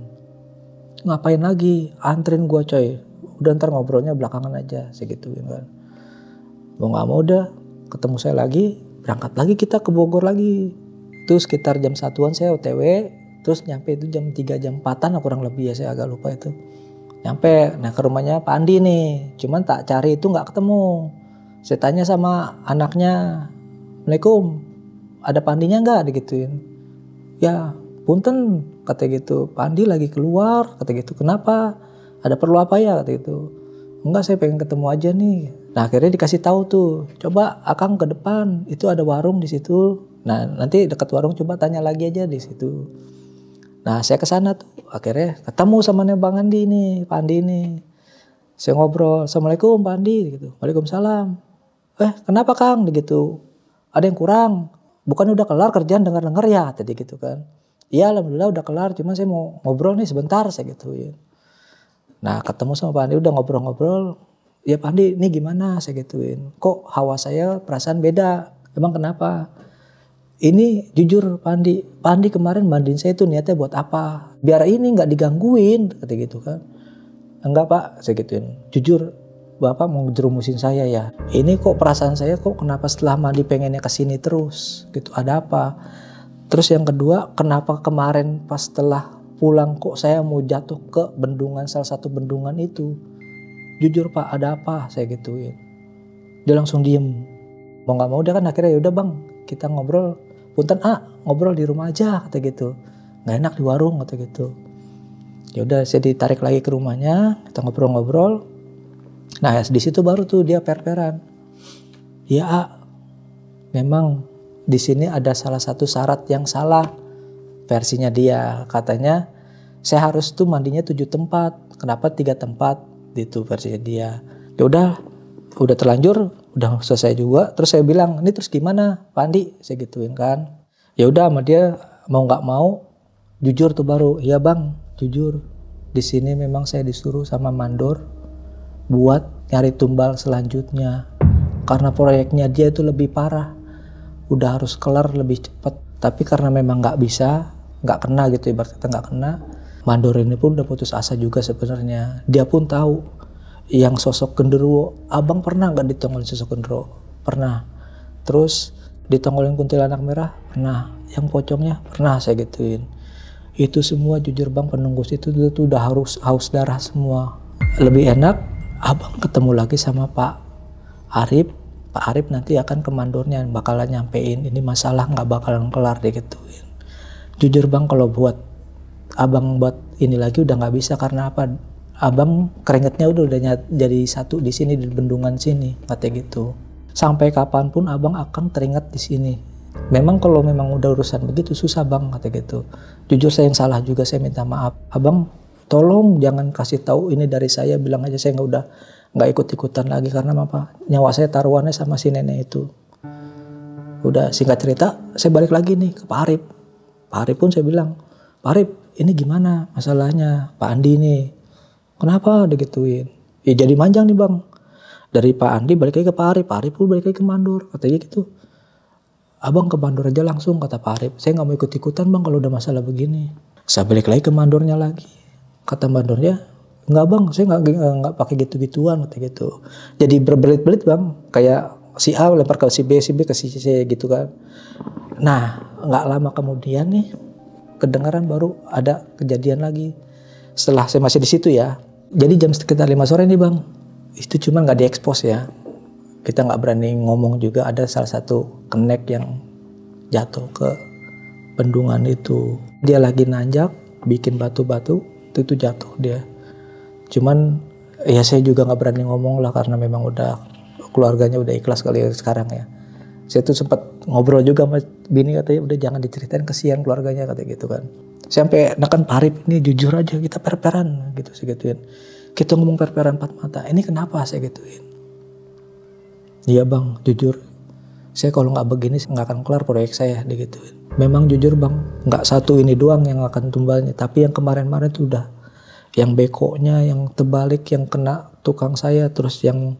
Ngapain lagi? Anterin gua coy. Udah ntar ngobrolnya belakangan aja, saya gituin kan. Mau gak mau udah ketemu saya lagi, berangkat lagi kita ke Bogor lagi. Itu sekitar jam 1-an saya OTW, terus nyampe itu jam 3 jam 4-an kurang lebih ya, saya agak lupa itu. Nyampe, nah ke rumahnya Pak Andi nih, cuman tak cari itu gak ketemu. Saya tanya sama anaknya, Assalamualaikum, ada Pak Andinya gak? Digituin. Ya punten, kata gitu, Pak Andi lagi keluar, kata gitu. Kenapa? Ada perlu apa ya? Kata gitu. Enggak, saya pengen ketemu aja nih. Nah akhirnya dikasih tahu tuh, coba Akang ke depan, itu ada warung di situ. Nah nanti dekat warung coba tanya lagi aja di situ. Nah saya ke sana tuh, akhirnya ketemu sama Bang Andi nih, Pak Andi ini. Saya ngobrol, Assalamualaikum Pak Andi, gitu. Waalaikumsalam. Kenapa Kang? Gitu. Ada yang kurang? Bukan udah kelar kerjaan dengar-dengar ya? Tadi gitu kan. Iya alhamdulillah udah kelar, cuma saya mau ngobrol nih sebentar, saya gituin. Nah ketemu sama Pak Andi udah ngobrol-ngobrol. Ya Pak Andi ini gimana, saya gituin. Kok hawa saya perasaan beda, emang kenapa? Ini jujur Pak Andi kemarin mandiin saya itu niatnya buat apa? Biar ini gak digangguin, kata gitu kan. Enggak Pak, saya gituin. Jujur Bapak mau jerumusin saya ya. Ini kok perasaan saya kok kenapa setelah mandi pengennya kesini terus gitu, ada apa? Terus yang kedua, kenapa kemarin pas setelah pulang kok saya mau jatuh ke bendungan, salah satu bendungan itu. Jujur Pak, ada apa? Saya gituin. Dia langsung diem. Mau gak mau dia kan akhirnya yaudah Bang, kita ngobrol. Punten ngobrol di rumah aja, kata gitu. Gak enak di warung, kata gitu. Yaudah saya ditarik lagi ke rumahnya, kita ngobrol-ngobrol. Nah di situ baru tuh dia per-peran. Ya memang di sini ada salah satu syarat yang salah. Versinya dia, katanya saya harus tuh mandinya 7 tempat. Kenapa 3 tempat? Itu versinya dia. Ya udah terlanjur, udah selesai juga. Terus saya bilang, ini terus gimana Pak Andi? Saya gituin kan. Ya udah sama dia mau nggak mau, jujur tuh baru. Ya Bang, jujur. Di sini memang saya disuruh sama mandor buat nyari tumbal selanjutnya. Karena proyeknya dia itu lebih parah. Udah harus kelar lebih cepat. Tapi karena memang nggak bisa, nggak kena gitu, ibarat kata nggak kena. Mandor ini pun udah putus asa juga sebenarnya. Dia pun tahu yang sosok genderuwo. Abang pernah nggak ditongolin sosok genderuwo? Pernah. Terus ditongolin kuntilanak merah? Pernah. Yang pocongnya? Pernah, saya gituin. Itu semua jujur Bang, penunggus itu udah haus darah semua. Lebih enak Abang ketemu lagi sama Pak Arif. Pak Arif nanti akan ke mandornya, bakalan nyampein ini masalah nggak bakalan kelar digituin. Jujur Bang, kalau buat Abang buat ini lagi udah nggak bisa. Karena apa? Abang keringetnya udah jadi satu di sini, di bendungan sini, katanya gitu. Sampai kapanpun Abang akan teringat di sini. Memang kalau memang udah urusan begitu susah Bang, katanya gitu. Jujur saya yang salah juga, saya minta maaf. Abang tolong jangan kasih tahu ini dari saya, bilang aja saya nggak ikut-ikutan lagi. Karena apa? Nyawa saya taruhannya sama si nenek itu. Udah singkat cerita, saya balik lagi nih ke Pak Arif. Pak Arif pun saya bilang, Pak Arif ini gimana masalahnya Pak Andi nih, kenapa digituin. Ya jadi manjang nih bang, dari Pak Andi balik lagi ke Pak Arif pun balik lagi ke mandor, katanya gitu. Abang ke mandor aja langsung, kata Pak Arif. Saya gak mau ikut-ikutan bang kalau udah masalah begini. Saya balik lagi ke mandornya lagi. Kata mandornya, enggak bang, saya nggak pakai gitu-gituan, kata gitu. Jadi berbelit-belit bang, kayak si A lempar ke si B ke si C gitu kan. Nah, nggak lama kemudian nih, kedengaran baru ada kejadian lagi. Setelah saya masih di situ ya. Jadi jam sekitar 5 sore nih bang, itu cuman nggak diekspos ya. Kita nggak berani ngomong juga, ada salah satu kenek yang jatuh ke bendungan itu. Dia lagi nanjak, bikin batu-batu, itu jatuh dia. Cuman ya saya juga nggak berani ngomong lah karena memang udah keluarganya udah ikhlas kali sekarang ya. Saya tuh sempat ngobrol juga sama bini, katanya udah jangan diceritain, kesian keluarganya kata gitu kan. Sampai kan Pak Arif ini jujur aja kita perperan gitu saya gituin. Kita ngomong perperan 4 mata. Ini kenapa saya gituin? Iya bang, jujur. Saya kalau nggak begini nggak akan kelar proyek saya digituin. Memang jujur bang, nggak satu ini doang yang akan tumbalnya, tapi yang kemarin-kemarin tuh udah, yang bekonya, yang terbalik, yang kena tukang saya, terus yang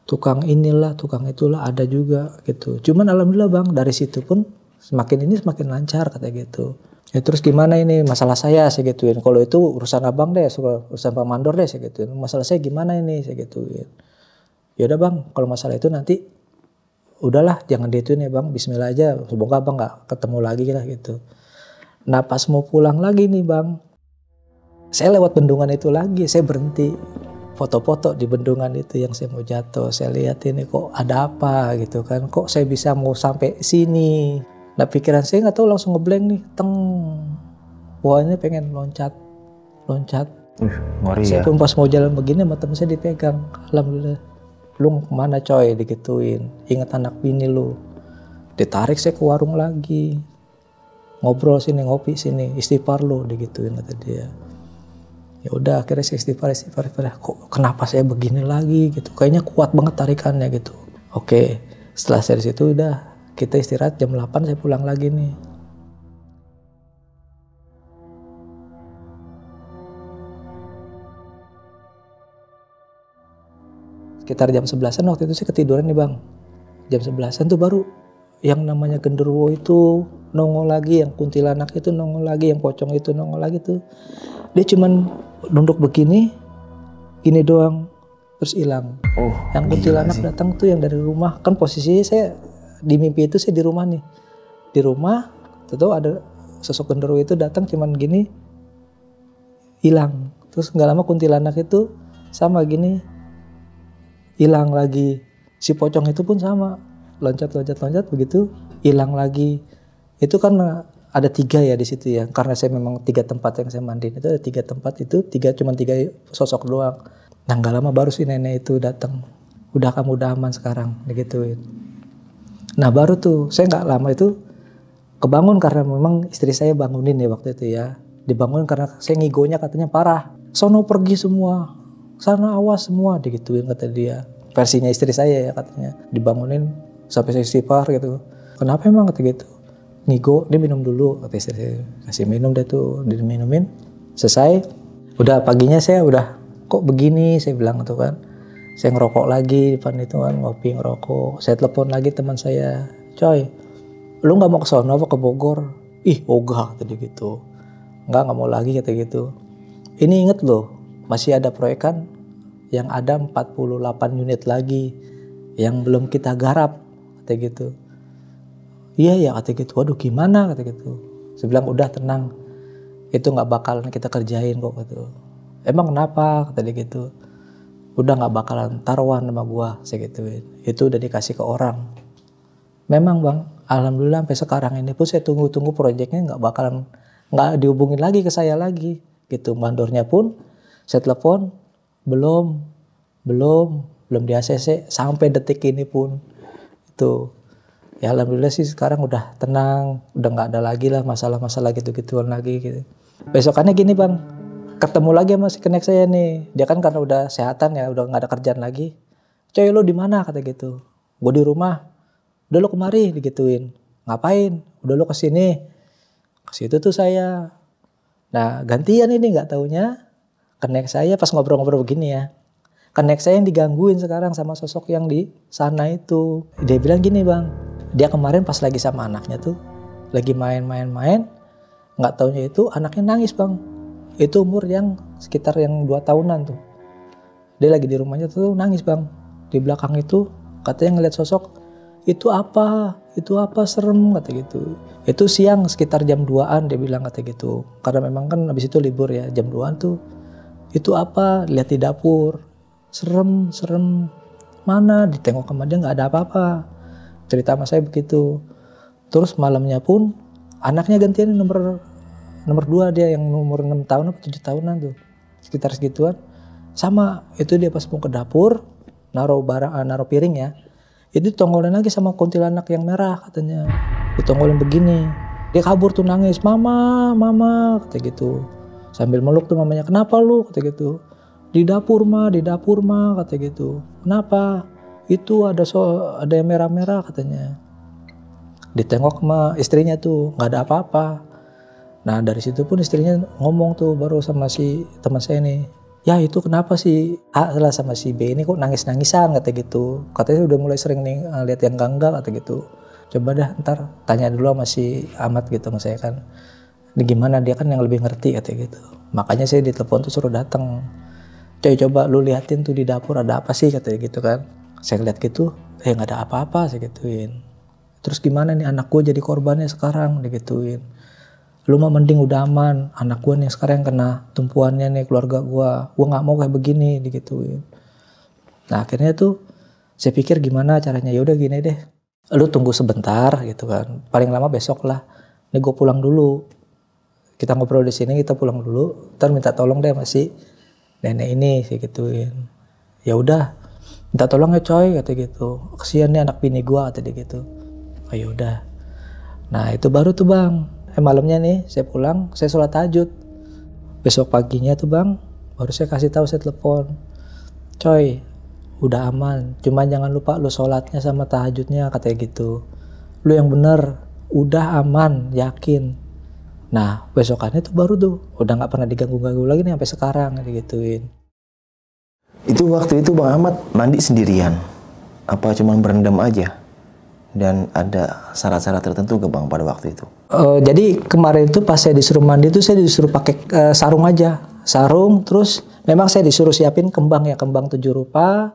tukang inilah, tukang itulah ada juga gitu. Cuman alhamdulillah bang, dari situ pun semakin lancar kata gitu. Ya terus gimana ini masalah saya gituin. Kalau itu urusan abang deh, urusan Pak Mandor deh saya gituin. Masalah saya gimana ini saya gituin. Ya udah bang, kalau masalah itu nanti udahlah jangan dituin ya bang, bismillah aja, semoga abang nggak ketemu lagi lah gitu. Nah pas mau pulang lagi nih bang, saya lewat bendungan itu lagi, saya berhenti foto-foto di bendungan itu yang saya mau jatuh. Saya lihat ini kok ada apa gitu kan, kok saya bisa mau sampai sini. Nah pikiran saya nggak tahu langsung ngeblank nih, teng. Wah ini pengen loncat. Ngeri Saya ya. pun pas mau jalan begini sama temen saya dipegang, alhamdulillah. Lu kemana coy digituin, ingat anak bini lu. Ditarik saya ke warung lagi, ngobrol sini, ngopi sini, istighfar lu digituin kata dia. Ya udah akhirnya saya istighfar. Kok kenapa saya begini lagi gitu, kayaknya kuat banget tarikannya gitu. Oke, setelah dari situ udah kita istirahat, jam 8 saya pulang lagi nih. Sekitar jam 11-an waktu itu saya ketiduran nih bang. Jam 11-an tuh baru yang namanya genderuwo itu nongol lagi, yang kuntilanak itu nongol lagi, yang pocong itu nongol lagi tuh. Dia cuman nunduk begini, ini doang, terus hilang. Yang kuntilanak datang tuh yang dari rumah, kan posisinya saya di mimpi itu saya di rumah nih. Di rumah, tuh ada sosok genderuwo itu datang cuman gini, hilang. Terus nggak lama kuntilanak itu sama gini, hilang lagi. Si pocong itu pun sama, loncat begitu, hilang lagi. Itu kan ada 3 ya di situ ya, karena saya memang 3 tempat yang saya mandiin itu ada 3 tempat itu, cuma 3 sosok doang. Nah nggak lama baru si nenek itu datang, udah kamu udah aman sekarang digituin. Nah baru tuh saya nggak lama itu kebangun karena memang istri saya bangunin ya waktu itu ya, dibangunin karena saya ngigonya katanya parah. Sono pergi semua, sana awas semua digituin kata dia. Versinya istri saya ya katanya, dibangunin sampai saya istighfar gitu. Kenapa emang kata gitu? Ngigo, dia minum dulu kata istri saya. Kasih minum deh tuh, diminumin. Selesai, udah paginya saya udah kok begini saya bilang gitu kan. Saya ngerokok lagi depan itu kan, ngopi ngerokok. Saya telepon lagi teman saya, coy, lu nggak mau ke sono apa ke Bogor? Ih ogah tadi gitu. Nggak mau lagi kata gitu. Ini inget loh, masih ada proyekan yang ada 48 unit lagi yang belum kita garap kata gitu. Iya ya kata gitu. Waduh gimana kata gitu. Saya bilang udah tenang, itu nggak bakalan kita kerjain kok gitu. Emang kenapa kata dia gitu. Udah gak bakalan taruhan sama gua saya gituin. Itu udah dikasih ke orang. Memang bang, alhamdulillah sampai sekarang ini pun saya tunggu proyeknya gak dihubungin lagi ke saya lagi gitu. Mandornya pun saya telepon belum di ACC sampai detik ini pun itu. Ya alhamdulillah sih sekarang udah tenang, udah gak ada lagi lah masalah-masalah gitu-gituan lagi gitu. Besokannya gini bang, ketemu lagi sama si kenek saya nih. Dia kan karena udah sehatan ya, udah gak ada kerjaan lagi. Coy lu di mana kata gitu. Gue di rumah. Udah lu kemari digituin. Ngapain? Udah lu kesini. Kesitu tuh saya. Nah gantian ini nggak taunya connect saya pas ngobrol-ngobrol begini ya. Connect saya yang digangguin sekarang sama sosok yang di sana itu. Dia bilang gini bang, dia kemarin pas lagi sama anaknya tuh, lagi main-main, nggak taunya itu anaknya nangis bang. Itu umur yang sekitar yang 2 tahunan tuh. Dia lagi di rumahnya tuh nangis bang. Di belakang itu katanya ngeliat sosok, itu apa serem kata gitu. Itu siang sekitar jam 2-an dia bilang kata gitu. Karena memang kan habis itu libur ya, jam 2-an tuh. Itu apa, lihat di dapur. Serem. Mana ditengok sama dia nggak ada apa-apa. Cerita sama saya begitu. Terus malamnya pun anaknya gantian nomor 2 dia yang umur 6 tahun atau 7 tahunan tuh. Sekitar segituan. Sama itu dia pas mau ke dapur naruh piring ya. Itu ditongolin lagi sama kuntilanak yang merah katanya. Ditongolin begini. Dia kabur tuh nangis, mama kata gitu. Sambil meluk tuh mamanya, kenapa lu kata gitu. Di dapur mah kata gitu. Kenapa? Itu ada yang merah-merah katanya. Ditengok sama istrinya tuh, nggak ada apa-apa. Nah dari situ pun istrinya ngomong tuh baru sama si teman saya nih. Ya itu kenapa sih A lah sama si B ini kok nangis-nangisan kata gitu. Katanya udah mulai sering nih lihat yang gangga kata gitu. Coba dah ntar tanya dulu sama si Ahmad gitu sama saya kan. Ini gimana dia kan yang lebih ngerti kata gitu. Makanya saya ditelepon tuh suruh datang. Coba lu liatin tuh di dapur ada apa sih katanya gitu kan. Saya lihat gitu, nggak ada apa-apa saya gituin. Terus gimana nih anak gue jadi korbannya sekarang digituin. Lu mah mending udah aman, anak gue nih sekarang yang kena tumpuannya nih keluarga gue nggak mau kayak begini digituin. Nah akhirnya tuh saya pikir gimana caranya, ya udah gini deh, lu tunggu sebentar gitu kan, paling lama besok lah, nih gue pulang dulu, kita ngobrol di sini, kita pulang dulu, ntar minta tolong deh masih nenek ini sih gituin. Ya udah minta tolong ya coy kata gitu, kesian nih anak bini gue kata dia gitu. Oh ya udah. Nah itu baru tuh bang, malamnya nih saya pulang, saya sholat tahajud. Besok paginya tuh bang, baru saya kasih tahu, saya telepon, coy udah aman, cuma jangan lupa lu sholatnya sama tahajudnya katanya gitu. Lu yang bener, udah aman, yakin. Nah besokannya tuh baru tuh, udah nggak pernah diganggu-ganggu lagi nih sampai sekarang digituin. Itu waktu itu Bang Ahmad mandi sendirian? Apa cuma berendam aja? Dan ada syarat-syarat tertentu ke Bang pada waktu itu? Jadi kemarin itu pas saya disuruh mandi itu saya disuruh pakai sarung aja. Sarung, terus memang saya disuruh siapin kembang ya, kembang 7 rupa.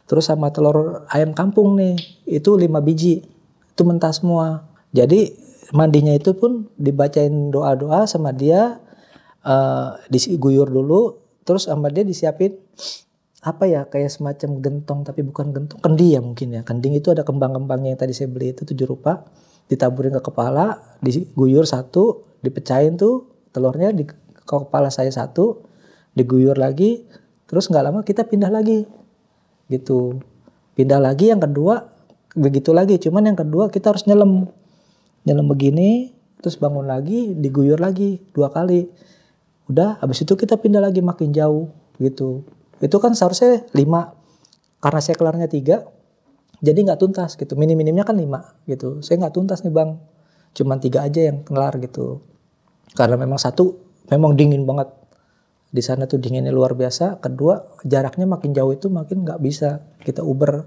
Terus sama telur ayam kampung nih, itu 5 biji. Itu mentah semua. Jadi mandinya itu pun dibacain doa-doa sama dia, diguyur dulu. Terus sama dia disiapin apa ya, kayak semacam gentong tapi bukan gentong, kendi ya mungkin ya. Kending itu ada kembang-kembangnya yang tadi saya beli itu 7 rupa, ditaburin ke kepala, diguyur 1, dipecahin tuh telurnya di ke kepala saya 1, diguyur lagi, terus nggak lama kita pindah lagi gitu. Pindah lagi yang kedua begitu lagi, cuman yang kedua kita harus nyelam begini, terus bangun lagi, diguyur lagi 2 kali. Udah habis itu kita pindah lagi makin jauh gitu. Itu kan seharusnya 5, karena saya kelarnya 3, jadi nggak tuntas gitu. Minimnya kan 5 gitu. Saya nggak tuntas nih bang, cuman 3 aja yang kelar gitu. Karena memang 1 memang dingin banget di sana tuh, dinginnya luar biasa. Kedua jaraknya makin jauh itu makin nggak bisa kita uber.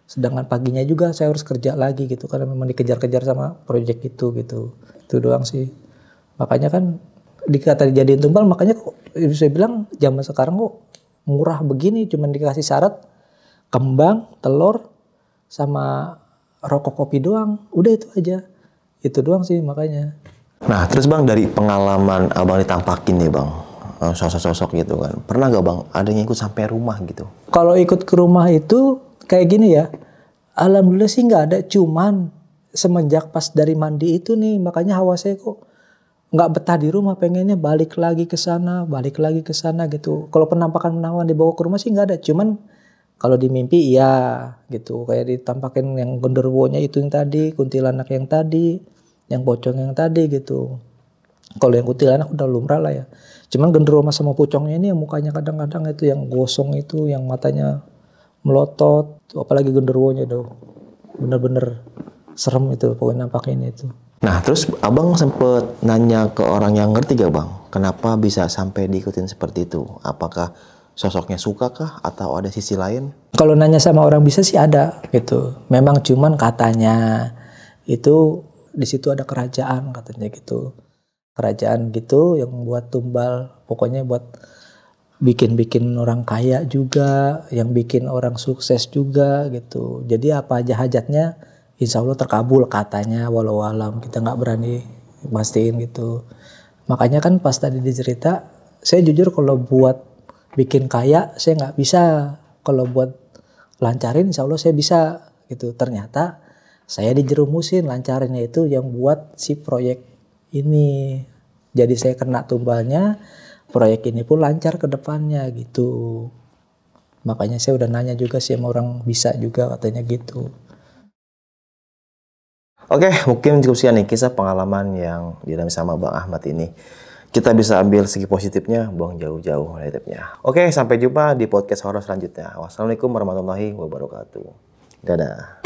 Sedangkan paginya juga saya harus kerja lagi gitu, karena memang dikejar-kejar sama proyek itu gitu. Itu doang sih. Makanya kan dikata dijadiin tumbal, makanya kok saya bilang zaman sekarang kok murah begini, cuman dikasih syarat kembang, telur, sama rokok kopi doang. Udah itu aja. Itu doang sih makanya. Nah terus bang, dari pengalaman abang ditampakin nih bang, sosok-sosok gitu kan, pernah gak bang ada yang ikut sampai rumah gitu? Kalau ikut ke rumah itu kayak gini ya, alhamdulillah sih nggak ada. Cuman semenjak pas dari mandi itu nih, makanya hawa saya kok nggak betah di rumah, pengennya balik lagi ke sana gitu. Kalau penampakan dibawa ke rumah sih nggak ada, cuman kalau di mimpi iya gitu, kayak ditampakin yang genderuwonya itu yang tadi, kuntilanak yang tadi, yang pocong yang tadi gitu. Kalau yang kuntilanak udah lumrah lah ya, cuman genderuwo sama pocongnya ini yang mukanya kadang-kadang itu yang gosong itu, yang matanya melotot, apalagi genderuwonya tuh bener-bener serem itu pokoknya nampakin itu. Nah terus abang sempet nanya ke orang yang ngerti gak bang? Kenapa bisa sampai diikutin seperti itu? Apakah sosoknya suka kah atau ada sisi lain? Kalau nanya sama orang bisa sih ada gitu. Memang cuman katanya itu di situ ada kerajaan katanya gitu. Kerajaan gitu yang buat tumbal, pokoknya buat bikin orang kaya juga, yang bikin orang sukses juga gitu. Jadi apa aja hajatnya insya Allah terkabul katanya, walau alam kita nggak berani pastiin gitu. Makanya kan pas tadi dicerita, saya jujur kalau buat bikin kaya saya nggak bisa, kalau buat lancarin insya Allah saya bisa gitu. Ternyata saya dijerumusin lancarinnya itu yang buat si proyek ini. Jadi saya kena tumbalnya, proyek ini pun lancar ke depannya gitu. Makanya saya udah nanya juga sih sama orang bisa juga katanya gitu. Oke, mungkin cukup sekian nih kisah pengalaman yang dialami sama Bang Ahmad ini. Kita bisa ambil segi positifnya, buang jauh-jauh negatifnya. Oke, sampai jumpa di podcast horor selanjutnya. Wassalamualaikum warahmatullahi wabarakatuh. Dadah.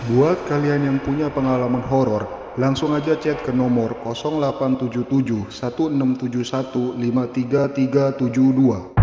Buat kalian yang punya pengalaman horor, langsung aja chat ke nomor 0877 1671 53372.